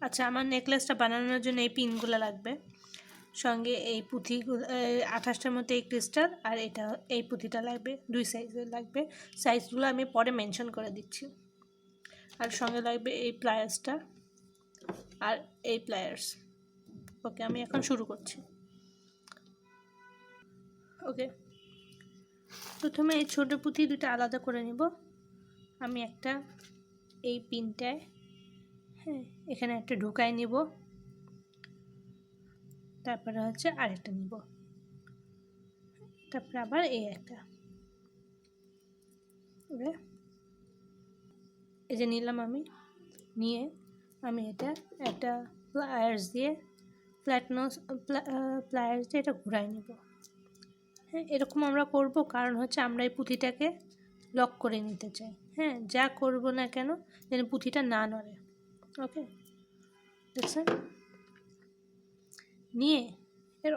আচ্ছা, আমার নেকলেসটা বানানোর জন্য এই পিনগুলো লাগবে, সঙ্গে এই পুঁথিগুলো 28টার মধ্যে এই ক্রিস্টাল, আর এটা এই পুঁথিটা লাগবে, 2 সাইজের লাগবে। সাইজগুলো আমি পরে মেনশন করে দিচ্ছি। আর সঙ্গে লাগবে এই প্লায়ার্সটা আর এই প্লায়ার্স। ওকে, আমি এখন শুরু করছি। ওকে, প্রথমে এই ছোটো পুঁথি দুটো আলাদা করে নিব। আমি একটা এই পিনটায়, হ্যাঁ, এখানে একটা ঢুকাই নিব, তারপরে হচ্ছে আরেকটা নিব, তারপরে আবার এই একটা। ওকে, এই যে নিলাম আমি, নিয়ে আমি এটা একটা প্লায়ার্স দিয়ে প্লায়ার্স দিয়ে এটা ঘুরাই নেব। হ্যাঁ, এরকম আমরা করব, কারণ হচ্ছে আমরা এই পুঁথিটাকে লক করে নিতে চাই। হ্যাঁ, যা করব না কেন যেন পুঁথিটা না নড়ে। ওকে, দেখছেন? নিয়ে এর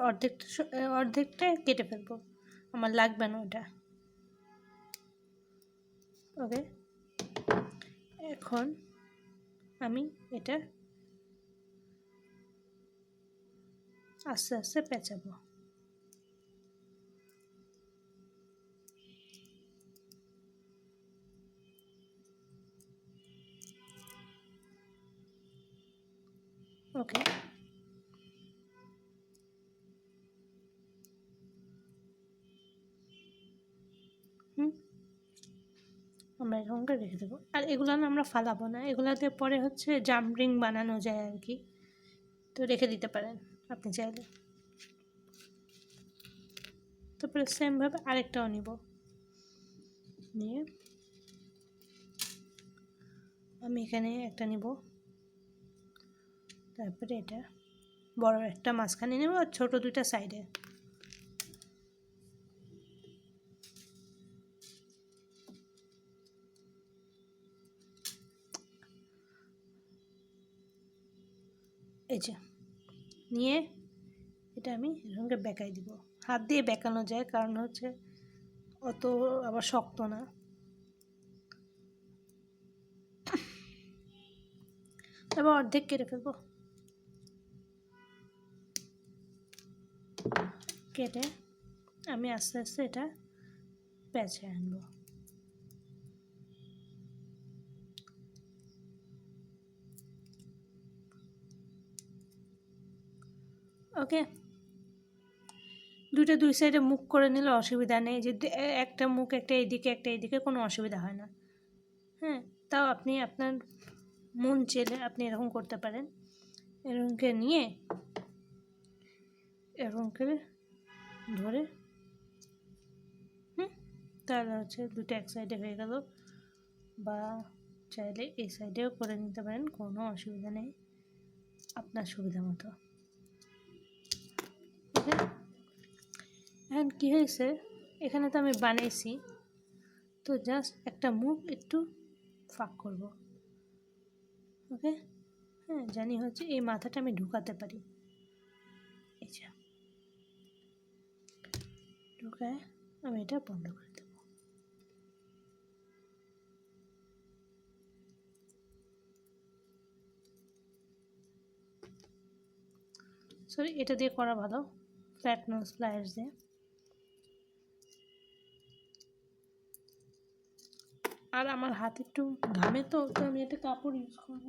অর্ধেকটা কেটে ফেলবো, আমার লাগবে না ওটা। ওকে, এখন আমি এটা আস্তে আস্তে পেঁচাবো। ওকে, আমরা এরকম করে রেখে দেবো। আর এগুলো আমরা ফালাবো না, এগুলাতে পরে হচ্ছে জাম্প বানানো যায় আর কি, তো রেখে দিতে পারেন আপনি চাইলে। তারপরে সেমভাবে আরেকটাও নিব, নিয়ে আমি এখানে একটা নিব, তারপরে এটা বড় একটা মাঝখানে নেব আর ছোটো দুইটা সাইডে। এই যে নিয়ে এটা আমি এরকম বেঁকাই দিব। হাত দিয়ে বেঁকানো যায়, কারণ হচ্ছে অত আবার শক্ত না। তারপর অর্ধেক কেটে ফেলবো, কেটে আমি আস্তে আস্তে এটা পেঁচে আনবো। ওকে, দুই সাইডে মুখ করে নিলে অসুবিধা নেই, যে একটা মুখ একটা এইদিকে একটা এইদিকে, কোনো অসুবিধা হয় না। হ্যাঁ, তাও আপনি আপনার মন চেলে আপনি এরকম করতে পারেন। এরকমকে নিয়ে এরকম করে ধরে, তাহলে হচ্ছে দুটো এক সাইডে হয়ে গেল, বা চাইলে এই সাইডেও করে নিতে পারেন, কোনো অসুবিধা নেই, আপনার সুবিধা মতো। ওকে, এখন কী হয়েছে, এখানে তো আমি বানাইছি, তো জাস্ট একটা মুখ একটু ফাঁক করব। ওকে, হ্যাঁ, জানি হচ্ছে এই মাথাটা আমি ঢুকাতে পারি, এই যে ঢুকায় আমি এটা বন্ধ করে দেব। সরি, এটা দিয়ে করা ভালো, ফ্ল্যাট নোজ প্লায়ার্স দিয়ে। আর আমার হাত একটু ঘামে, তো আমি একটা কাপড় ইউজ করব।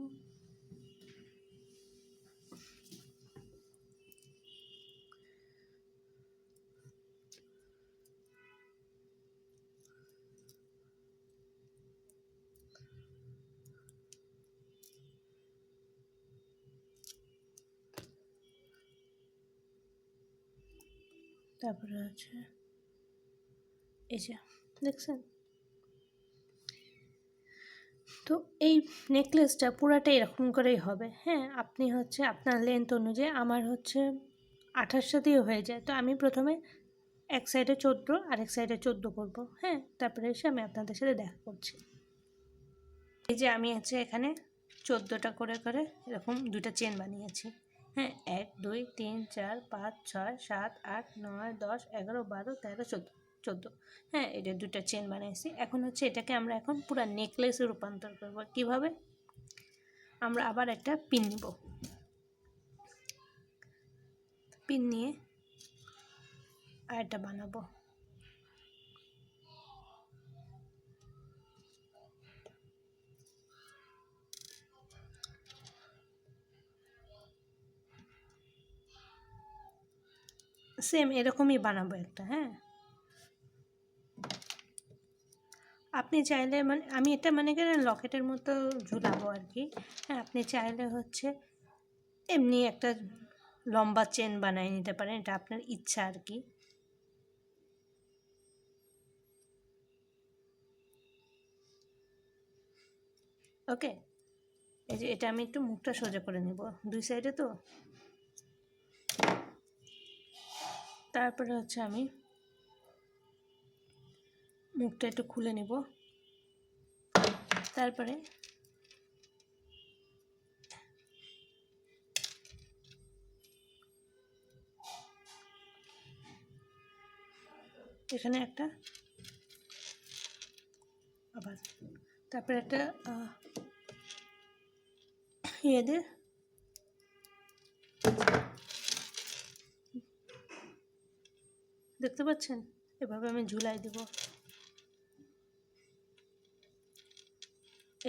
তারপরে আছে এই যে দেখছেন, তো এই নেকলেসটা পুরাটা এরকম করেই হবে। হ্যাঁ, আপনি হচ্ছে আপনার লেন্থ অনুযায়ী, আমার হচ্ছে 28টা দিয়ে হয়ে যায়, তো আমি প্রথমে এক সাইডে 14 আর এক সাইডে 14 করবো। হ্যাঁ, তারপরে এসে আমি আপনাদের সাথে দেখা করছি। এই যে আমি হচ্ছে এখানে 14টা করে করে এরকম দুইটা চেন বানিয়েছি। হ্যাঁ, 1 2 3 4 5 6 7 8 9 10 11 12 13 14। হ্যাঁ, এটা দুইটা চেন বানিয়েছি। এখন হচ্ছে এটাকে আমরা এখন পুরো নেকলেসে রূপান্তর করব। কিভাবে? আমরা আবার একটা পিন নিব, পিন নিয়ে আরেকটা বানাবো। সেম এরকমই বানাবো একটা। হ্যাঁ, আপনি চাইলে মানে আমি এটা মানে কি লকেটের মতো ঝুলাবো আর কি। হ্যাঁ, আপনি চাইলে হচ্ছে এমনি একটা লম্বা চেন বানিয়ে নিতে পারেন, এটা আপনার ইচ্ছা আর কি। ওকে, এই যে এটা আমি একটু মুখটা সোজা করে নেব দুই সাইডে তো। তারপরে হচ্ছে আমি মুখটা একটু খুলে নেব। তারপরে এখানে একটা আবার, তারপরে একটা ইয়ে দিয়ে দেখতে পাচ্ছেন, এভাবে আমি ঝুলাই দেব।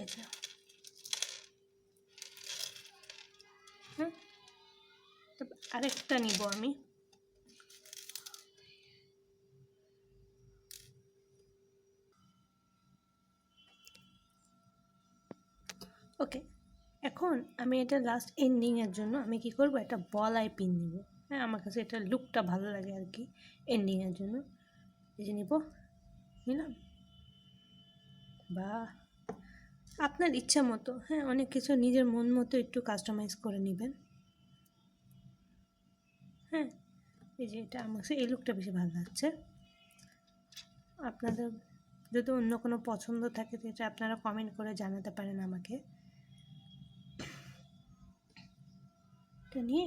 এটা হ্যাঁ, তারপর আরেকটা নিব আমি। ওকে, এখন আমি এটা লাস্ট এন্ডিংয়ের জন্য আমি কি করব, একটা বলাই পিন নিব। হ্যাঁ, আমার কাছে এটা লুকটা ভালো লাগে আর কি এন্ডিংয়ের জন্য। এই যে নিব, নিলাম। বা আপনার ইচ্ছা মতো, হ্যাঁ, অনেক কিছু নিজের মন মতো একটু কাস্টমাইজ করে নেবেন। হ্যাঁ, এই যে এটা আমার কাছে এই লুকটা বেশি ভালো লাগছে। আপনাদের যদি অন্য কোনো পছন্দ থাকে সেটা আপনারা কমেন্ট করে জানাতে পারেন আমাকে। এটা নিয়ে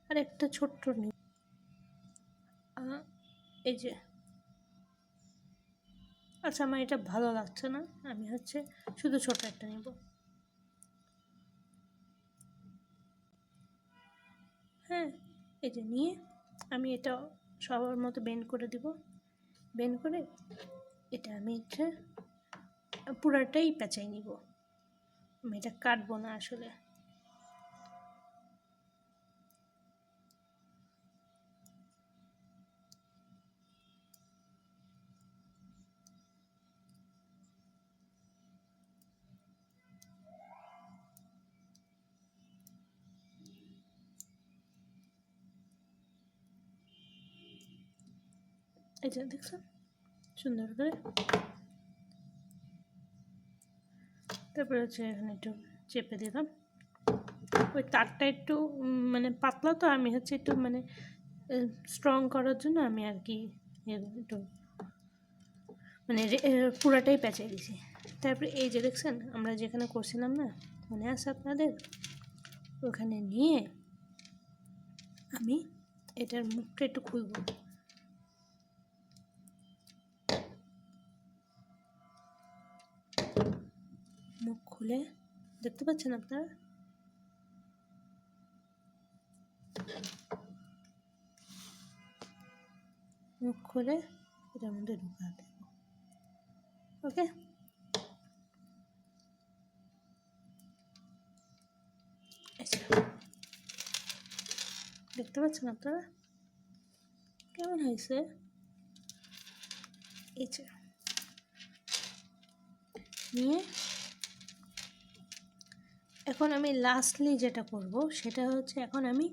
আর একটা ছোট্ট নিই, এই যে আচ্ছা আমার এটা ভালো লাগছে না, আমি হচ্ছে শুধু ছোট একটা নেব। হ্যাঁ, এই যে নিয়ে আমি এটা সবার মতো বেন্ড করে দিব। বেন্ড করে এটা আমি হচ্ছে পুরাটাই পেঁচাই নিব, আমি এটা কাটবো না আসলে। এই যে দেখছেন সুন্দর করে। তারপরে হচ্ছে এখানে একটু চেপে দিলাম। ওই তারটা একটু মানে পাতলা, তো আমি হচ্ছে একটু মানে স্ট্রং করার জন্য আমি আর কি একটু মানে পুরাটাই পেঁচাই দিছি। তারপরে এই যে দেখছেন আমরা যেখানে করছিলাম না, মনে আছে আপনাদের, ওখানে নিয়ে আমি এটার মুখটা একটু খুলব। মুখ খুলে দেখতে পাচ্ছেন আপনারা, মুখ খুলে এটার মধ্যে ঢুকা দেব। ওকে, দেখতে পাচ্ছেন আপনারা কেমন হয়েছে? এই যে নিয়ে এখন আমি লাস্টলি যেটা করব সেটা হচ্ছে এখন আমি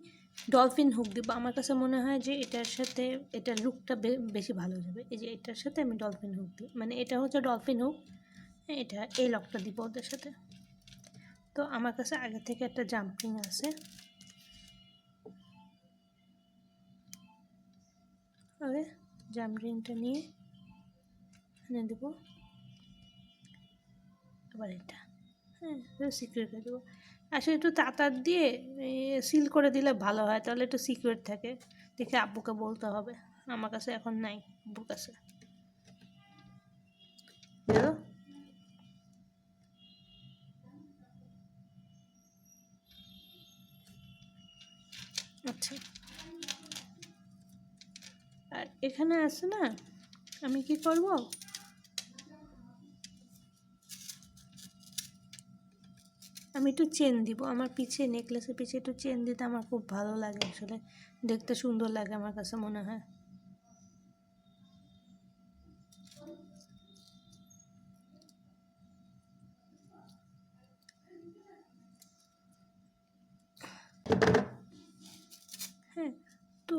ডলফিন হুক দিব। আমার কাছে মনে হয় যে এটার সাথে এটার লুকটা বেশি ভালো যাবে। এই যে এটার সাথে আমি ডলফিন হুক দিই, মানে এটা হচ্ছে ডলফিন হুক, এটা এই লকটা দিব ওদের সাথে। তো আমার কাছে আগে থেকে একটা জাম্পিং আছে, ওকে জাম্পিংটা নিয়ে এনে দেবো। আবার এটা হ্যাঁ সিক্রেট করে দেবো। আসলে একটু তাতার দিয়ে সিল করে দিলে ভালো হয়, তাহলে একটু সিক্রেট থাকে। দেখে আব্বুকে বলতে হবে, আমার কাছে এখন নাই, আব্বুর কাছে। আচ্ছা, আর এখানে আছে না, আমি কি করব, আমি একটু চেন দিব আমার পিছে, নেকলেসের পিছে একটু চেন দিতে আমার খুব ভালো লাগে, আসলে দেখতে সুন্দর লাগে আমার কাছে মনে হয়। হ্যাঁ, তো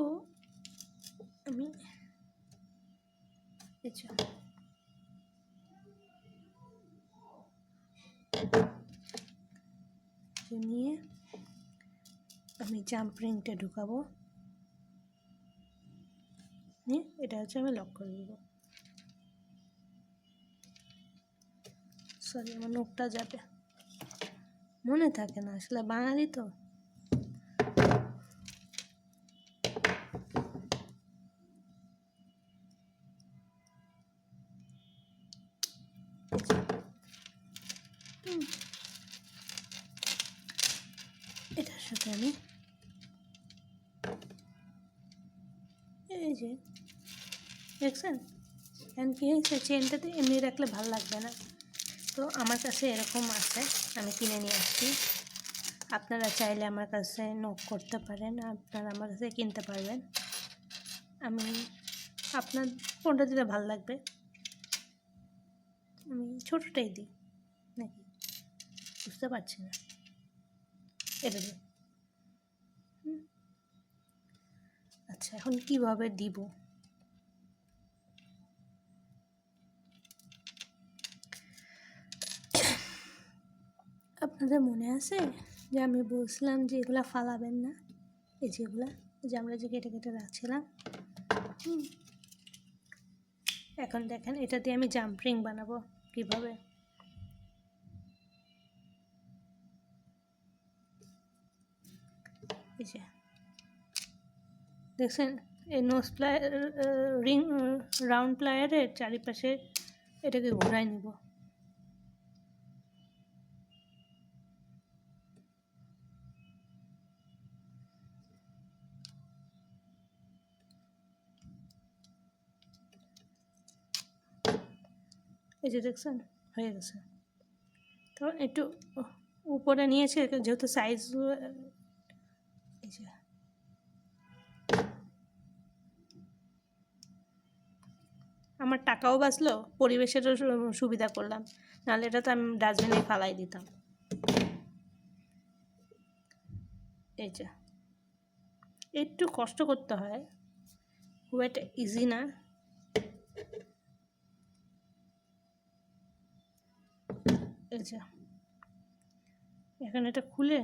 আমি আচ্ছা নিয়ে আমি জাম্প রিংটা ঢুকাবো, নিয়ে এটা হচ্ছে আমি লক করে দেবো। সরি, আমার নখটা যাবে, মনে থাকে না আসলে, বাঙালি তো। এটার সাথে আমি এই যে দেখছেন, এখন কী হয়েছে, চেনটাতে এমনি রাখলে ভালো লাগবে না, তো আমার কাছে এরকম আছে, আমি কিনে নিয়ে আসছি। আপনারা চাইলে আমার কাছে নক করতে পারেন, আপনারা আমার কাছে কিনতে পারবেন। আমি আপনার কোনটা দিলে ভালো লাগবে, আমি ছোটোটাই দিই নাকি, বুঝতে পারছি না, এটা দিই। আচ্ছা, এখন কীভাবে দিব, আপনাদের মনে আছে যে আমি বলছিলাম যে এগুলা ফালাবেন না, এই যেগুলা যে আমরা যে কেটে কেটে রাখছিলাম, এখন দেখেন এটা দিয়ে আমি জাম্প রিং বানাবো কীভাবে। এই যে দেখছেন, এই নোজ প্লায়ার রিং রাউন্ড প্লায়ারের চারিপাশে এটাকে ঘুরাই নিব। এই যে দেখছেন হয়ে গেছে, তো একটু উপরে নিয়েছে যেহেতু সাইজ, এই যে আমার টাকাও বাঁচলো, পরিবেশেরও সুবিধা করলাম, নাহলে এটা তো আমি ডাস্টবিনে ফালাই দিতাম। এই যে একটু কষ্ট করতে হয়, খুব একটা ইজি না। এই যে এখন এটা খুলে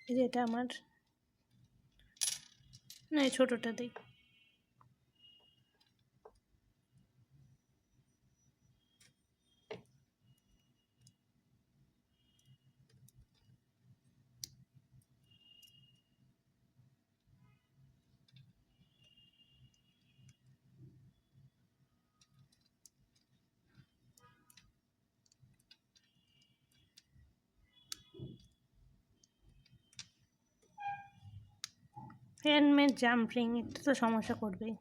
এই যে এটা আমার, না এই ছোটোটা দিই, হ্যান্ডমেড জাম্পিং একটু তো সমস্যা করবেই।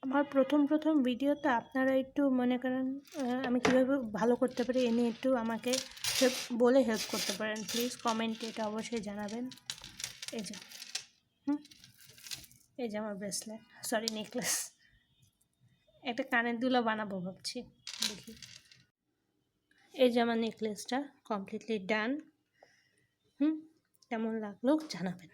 আমার প্রথম ভিডিওতে আপনারা একটু মনে করেন আমি কীভাবে ভালো করতে পারি এ নিয়ে একটু আমাকে হেল্প করতে পারেন, প্লিজ কমেন্টে এটা অবশ্যই জানাবেন। এই যে এই যে আমার ব্রেসলেট, সরি নেকলেস, একটা কানের দুলা বানাবো ভাবছি, দেখি। এই যে আমার নেকলেসটা কমপ্লিটলি ডান। কেমন লাগলো জানাবেন।